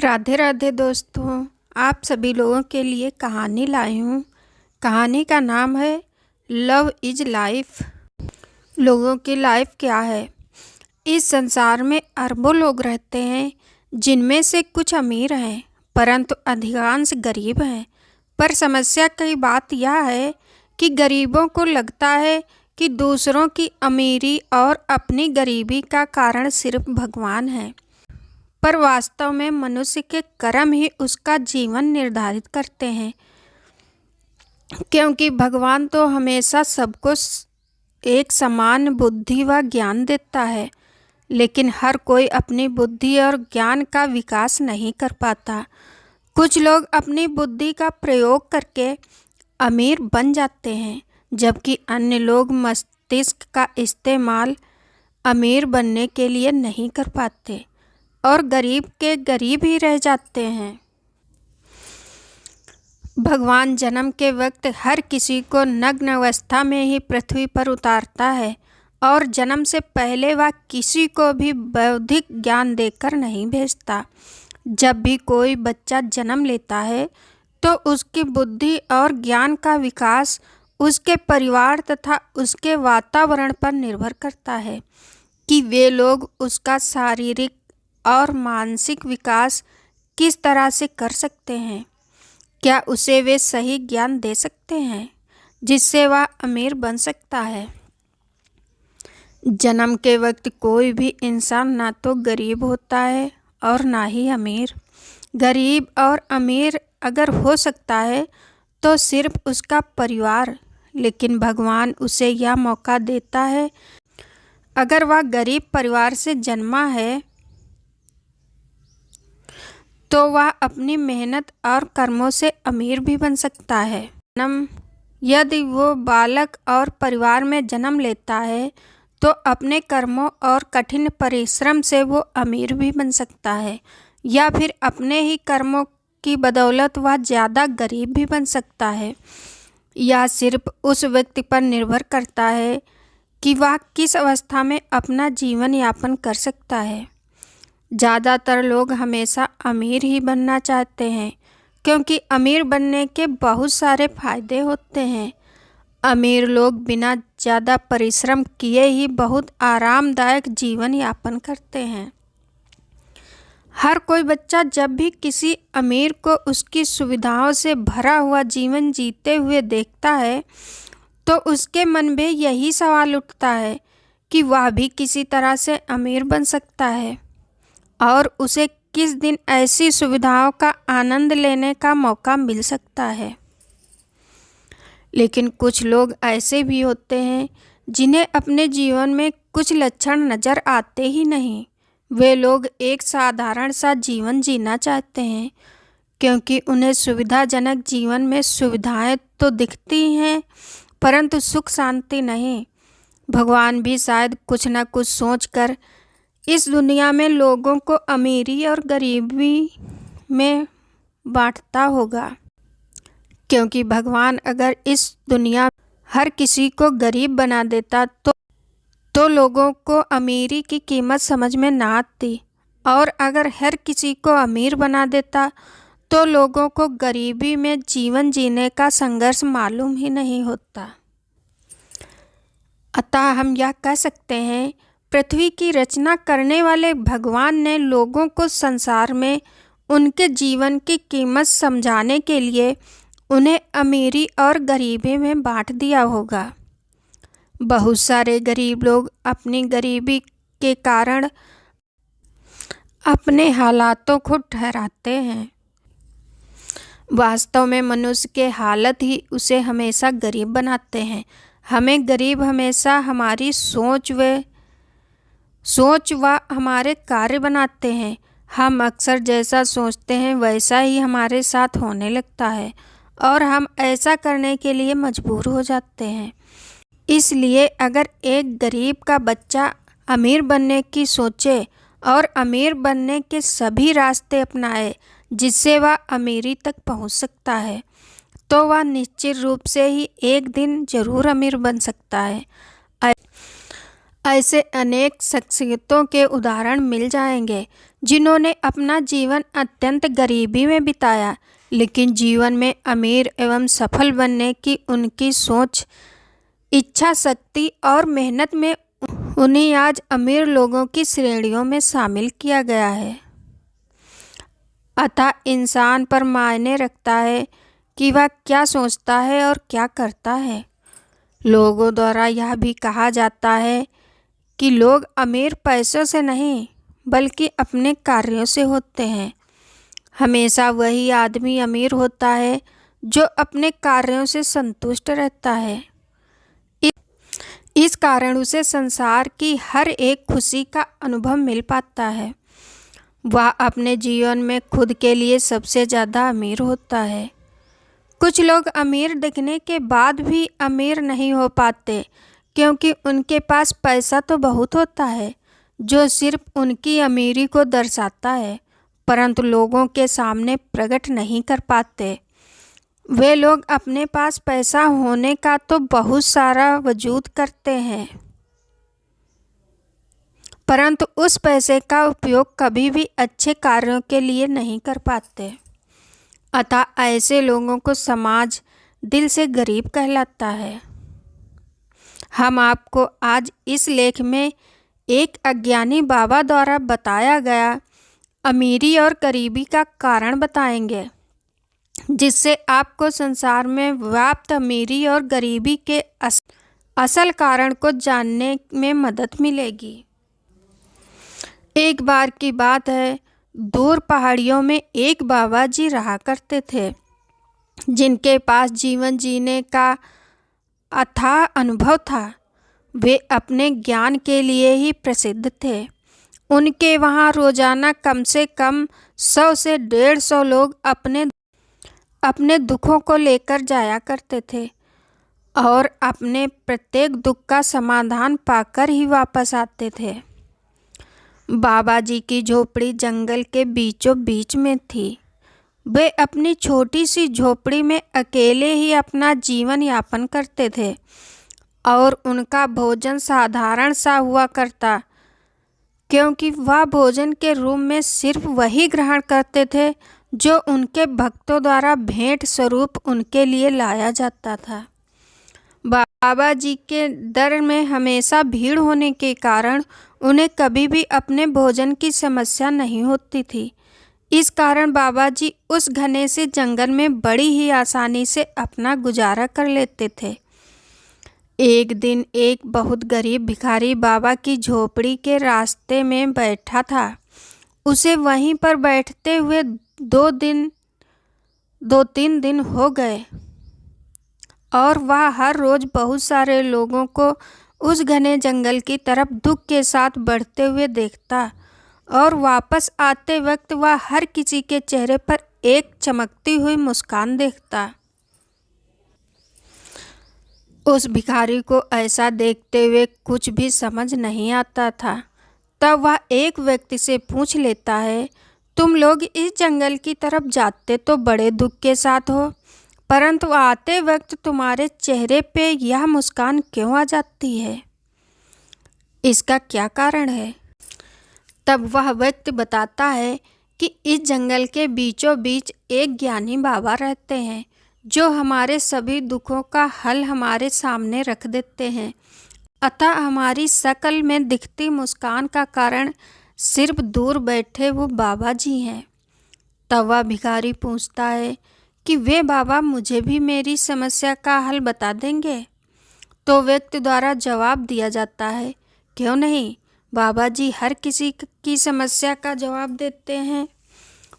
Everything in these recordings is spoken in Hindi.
राधे राधे दोस्तों, आप सभी लोगों के लिए कहानी लाई हूँ। कहानी का नाम है लव इज लाइफ। लोगों की लाइफ क्या है? इस संसार में अरबों लोग रहते हैं, जिनमें से कुछ अमीर हैं परंतु अधिकांश गरीब हैं। पर समस्या की बात यह है कि गरीबों को लगता है कि दूसरों की अमीरी और अपनी गरीबी का कारण सिर्फ भगवान है। पर वास्तव में मनुष्य के कर्म ही उसका जीवन निर्धारित करते हैं, क्योंकि भगवान तो हमेशा सबको एक समान बुद्धि व ज्ञान देता है, लेकिन हर कोई अपनी बुद्धि और ज्ञान का विकास नहीं कर पाता। कुछ लोग अपनी बुद्धि का प्रयोग करके अमीर बन जाते हैं, जबकि अन्य लोग मस्तिष्क का इस्तेमाल अमीर बनने के लिए नहीं कर पाते और गरीब के गरीब ही रह जाते हैं। भगवान जन्म के वक्त हर किसी को नग्न अवस्था में ही पृथ्वी पर उतारता है और जन्म से पहले वह किसी को भी बौद्धिक ज्ञान देकर नहीं भेजता। जब भी कोई बच्चा जन्म लेता है तो उसकी बुद्धि और ज्ञान का विकास उसके परिवार तथा उसके वातावरण पर निर्भर करता है कि वे लोग उसका शारीरिक और मानसिक विकास किस तरह से कर सकते हैं। क्या उसे वे सही ज्ञान दे सकते हैं जिससे वह अमीर बन सकता है? जन्म के वक्त कोई भी इंसान ना तो गरीब होता है और ना ही अमीर। गरीब और अमीर अगर हो सकता है तो सिर्फ उसका परिवार, लेकिन भगवान उसे यह मौका देता है। अगर वह गरीब परिवार से जन्मा है तो वह अपनी मेहनत और कर्मों से अमीर भी बन सकता है। यदि वो बालक और परिवार में जन्म लेता है तो अपने कर्मों और कठिन परिश्रम से वो अमीर भी बन सकता है, या फिर अपने ही कर्मों की बदौलत वह ज़्यादा गरीब भी बन सकता है। यह सिर्फ उस व्यक्ति पर निर्भर करता है कि वह किस अवस्था में अपना जीवन यापन कर सकता है। ज़्यादातर लोग हमेशा अमीर ही बनना चाहते हैं, क्योंकि अमीर बनने के बहुत सारे फायदे होते हैं। अमीर लोग बिना ज़्यादा परिश्रम किए ही बहुत आरामदायक जीवन यापन करते हैं। हर कोई बच्चा जब भी किसी अमीर को उसकी सुविधाओं से भरा हुआ जीवन जीते हुए देखता है तो उसके मन में यही सवाल उठता है कि वह भी किसी तरह से अमीर बन सकता है और उसे किस दिन ऐसी सुविधाओं का आनंद लेने का मौका मिल सकता है। लेकिन कुछ लोग ऐसे भी होते हैं जिन्हें अपने जीवन में कुछ लक्षण नज़र आते ही नहीं। वे लोग एक साधारण सा जीवन जीना चाहते हैं, क्योंकि उन्हें सुविधाजनक जीवन में सुविधाएं तो दिखती हैं परंतु सुख शांति नहीं। भगवान भी शायद कुछ न कुछ सोचकर इस दुनिया में लोगों को अमीरी और गरीबी में बांटता होगा, क्योंकि भगवान अगर इस दुनिया हर किसी को गरीब बना देता तो लोगों को अमीरी की कीमत समझ में ना आती, और अगर हर किसी को अमीर बना देता तो लोगों को गरीबी में जीवन जीने का संघर्ष मालूम ही नहीं होता। अतः हम यह कह सकते हैं, पृथ्वी की रचना करने वाले भगवान ने लोगों को संसार में उनके जीवन की कीमत समझाने के लिए उन्हें अमीरी और गरीबी में बांट दिया होगा। बहुत सारे गरीब लोग अपनी गरीबी के कारण अपने हालातों को ठहराते हैं। वास्तव में मनुष्य के हालत ही उसे हमेशा गरीब बनाते हैं। हमें गरीब हमेशा हमारी सोच व हमारे कार्य बनाते हैं। हम अक्सर जैसा सोचते हैं वैसा ही हमारे साथ होने लगता है और हम ऐसा करने के लिए मजबूर हो जाते हैं। इसलिए अगर एक गरीब का बच्चा अमीर बनने की सोचे और अमीर बनने के सभी रास्ते अपनाए जिससे वह अमीरी तक पहुंच सकता है, तो वह निश्चित रूप से ही एक दिन जरूर अमीर बन सकता है। ऐसे अनेक शख्सियतों के उदाहरण मिल जाएंगे जिन्होंने अपना जीवन अत्यंत गरीबी में बिताया, लेकिन जीवन में अमीर एवं सफल बनने की उनकी सोच, इच्छा शक्ति और मेहनत में उन्हें आज अमीर लोगों की श्रेणियों में शामिल किया गया है। अतः इंसान पर मायने रखता है कि वह क्या सोचता है और क्या करता है। लोगों द्वारा यह भी कहा जाता है कि लोग अमीर पैसों से नहीं बल्कि अपने कार्यों से होते हैं। हमेशा वही आदमी अमीर होता है जो अपने कार्यों से संतुष्ट रहता है। इस कारण उसे संसार की हर एक खुशी का अनुभव मिल पाता है। वह अपने जीवन में खुद के लिए सबसे ज़्यादा अमीर होता है। कुछ लोग अमीर दिखने के बाद भी अमीर नहीं हो पाते क्योंकि उनके पास पैसा तो बहुत होता है जो सिर्फ उनकी अमीरी को दर्शाता है, परंतु लोगों के सामने प्रकट नहीं कर पाते। वे लोग अपने पास पैसा होने का तो बहुत सारा वजूद करते हैं, परंतु उस पैसे का उपयोग कभी भी अच्छे कार्यों के लिए नहीं कर पाते। अतः ऐसे लोगों को समाज दिल से गरीब कहलाता है। हम आपको आज इस लेख में एक अज्ञानी बाबा द्वारा बताया गया अमीरी और गरीबी का कारण बताएंगे, जिससे आपको संसार में व्याप्त अमीरी और गरीबी के असल कारण को जानने में मदद मिलेगी। एक बार की बात है, दूर पहाड़ियों में एक बाबा जी रहा करते थे, जिनके पास जीवन जीने का अथाह अनुभव था। वे अपने ज्ञान के लिए ही प्रसिद्ध थे। उनके वहाँ रोजाना कम से कम 100 से 150 लोग अपने दुखों को लेकर जाया करते थे और अपने प्रत्येक दुख का समाधान पाकर ही वापस आते थे। बाबा जी की झोपड़ी जंगल के बीचों बीच में थी। वे अपनी छोटी सी झोपड़ी में अकेले ही अपना जीवन यापन करते थे और उनका भोजन साधारण सा हुआ करता, क्योंकि वह भोजन के रूप में सिर्फ वही ग्रहण करते थे जो उनके भक्तों द्वारा भेंट स्वरूप उनके लिए लाया जाता था। बाबा जी के दर में हमेशा भीड़ होने के कारण उन्हें कभी भी अपने भोजन की समस्या नहीं होती थी। इस कारण बाबा जी उस घने से जंगल में बड़ी ही आसानी से अपना गुजारा कर लेते थे। एक दिन एक बहुत गरीब भिखारी बाबा की झोपड़ी के रास्ते में बैठा था। उसे वहीं पर बैठते हुए 2-3 दिन हो गए और वह हर रोज़ बहुत सारे लोगों को उस घने जंगल की तरफ दुख के साथ बढ़ते हुए देखता और वापस आते वक्त वह हर किसी के चेहरे पर एक चमकती हुई मुस्कान देखता। उस भिखारी को ऐसा देखते हुए कुछ भी समझ नहीं आता था। तब वह एक व्यक्ति से पूछ लेता है, तुम लोग इस जंगल की तरफ जाते तो बड़े दुख के साथ हो, परंतु आते वक्त तुम्हारे चेहरे पे यह मुस्कान क्यों आ जाती है? इसका क्या कारण है? तब वह व्यक्ति बताता है कि इस जंगल के बीचों बीच एक ज्ञानी बाबा रहते हैं जो हमारे सभी दुखों का हल हमारे सामने रख देते हैं। अतः हमारी शक्ल में दिखती मुस्कान का कारण सिर्फ दूर बैठे वो बाबा जी हैं। तब वह भिखारी पूछता है कि वे बाबा मुझे भी मेरी समस्या का हल बता देंगे? तो व्यक्ति द्वारा जवाब दिया जाता है, क्यों नहीं, बाबा जी हर किसी की समस्या का जवाब देते हैं।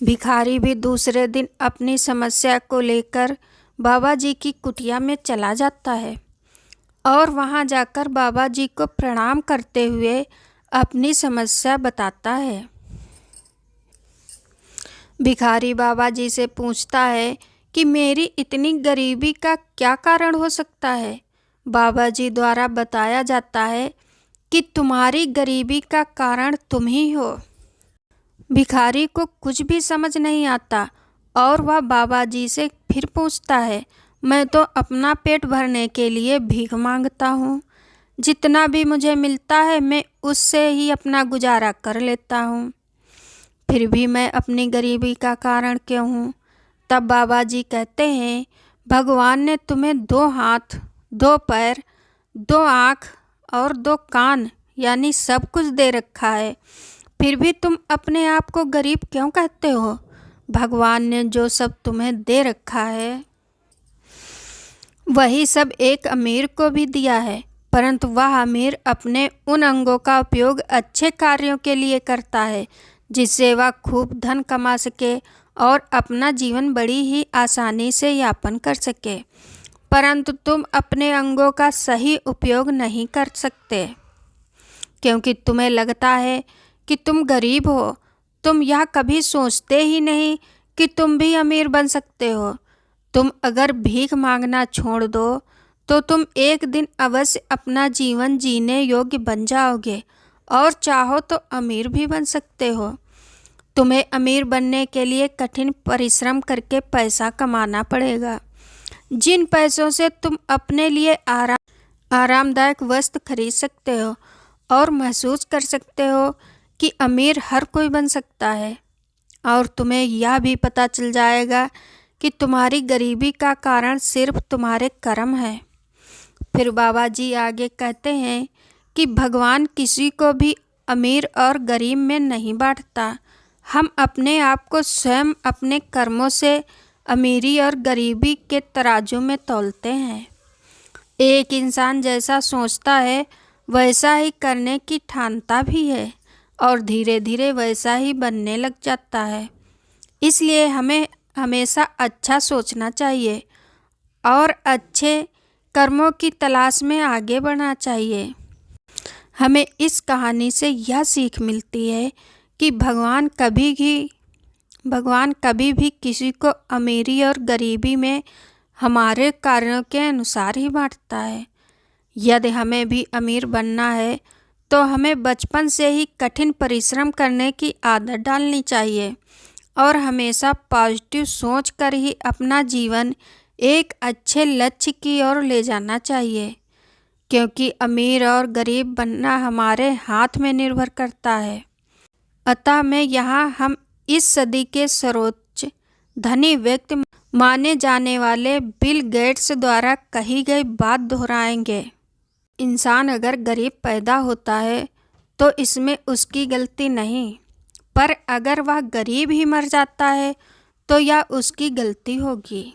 भिखारी भी दूसरे दिन अपनी समस्या को लेकर बाबा जी की कुटिया में चला जाता है और वहां जाकर बाबा जी को प्रणाम करते हुए अपनी समस्या बताता है। भिखारी बाबा जी से पूछता है कि मेरी इतनी गरीबी का क्या कारण हो सकता है? बाबा जी द्वारा बताया जाता है कि तुम्हारी गरीबी का कारण तुम ही हो। भिखारी को कुछ भी समझ नहीं आता और वह बाबा जी से फिर पूछता है, मैं तो अपना पेट भरने के लिए भीख मांगता हूँ। जितना भी मुझे मिलता है मैं उससे ही अपना गुजारा कर लेता हूँ। फिर भी मैं अपनी गरीबी का कारण क्यों हूँ? तब बाबा जी कहते हैं, भगवान ने तुम्हें 2 हाथ, 2 पैर, 2 आँख और 2 कान यानी सब कुछ दे रखा है, फिर भी तुम अपने आप को गरीब क्यों कहते हो? भगवान ने जो सब तुम्हें दे रखा है वही सब एक अमीर को भी दिया है, परंतु वह अमीर अपने उन अंगों का उपयोग अच्छे कार्यों के लिए करता है जिससे वह खूब धन कमा सके और अपना जीवन बड़ी ही आसानी से यापन कर सके। परंतु तुम अपने अंगों का सही उपयोग नहीं कर सकते क्योंकि तुम्हें लगता है कि तुम गरीब हो। तुम यह कभी सोचते ही नहीं कि तुम भी अमीर बन सकते हो। तुम अगर भीख मांगना छोड़ दो तो तुम एक दिन अवश्य अपना जीवन जीने योग्य बन जाओगे और चाहो तो अमीर भी बन सकते हो। तुम्हें अमीर बनने के लिए कठिन परिश्रम करके पैसा कमाना पड़ेगा। जिन पैसों से तुम अपने लिए आरामदायक वस्त्र खरीद सकते हो और महसूस कर सकते हो कि अमीर हर कोई बन सकता है, और तुम्हें यह भी पता चल जाएगा कि तुम्हारी गरीबी का कारण सिर्फ तुम्हारे कर्म है। फिर बाबा जी आगे कहते हैं कि भगवान किसी को भी अमीर और गरीब में नहीं बांटता। हम अपने आप को स्वयं अपने कर्मों से अमीरी और गरीबी के तराजू में तौलते हैं। एक इंसान जैसा सोचता है वैसा ही करने की ठानता भी है और धीरे धीरे वैसा ही बनने लग जाता है। इसलिए हमें हमेशा अच्छा सोचना चाहिए और अच्छे कर्मों की तलाश में आगे बढ़ना चाहिए। हमें इस कहानी से यह सीख मिलती है कि भगवान कभी भी किसी को अमीरी और गरीबी में हमारे कार्यों के अनुसार ही बांटता है। यदि हमें भी अमीर बनना है तो हमें बचपन से ही कठिन परिश्रम करने की आदत डालनी चाहिए और हमेशा पॉजिटिव सोच कर ही अपना जीवन एक अच्छे लक्ष्य की ओर ले जाना चाहिए, क्योंकि अमीर और गरीब बनना हमारे हाथ में निर्भर करता है। अतः मैं यहाँ हम इस सदी के सर्वोच्च धनी व्यक्ति माने जाने वाले बिल गेट्स द्वारा कही गई बात दोहराएंगे। इंसान अगर गरीब पैदा होता है तो इसमें उसकी गलती नहीं, पर अगर वह गरीब ही मर जाता है तो यह उसकी गलती होगी।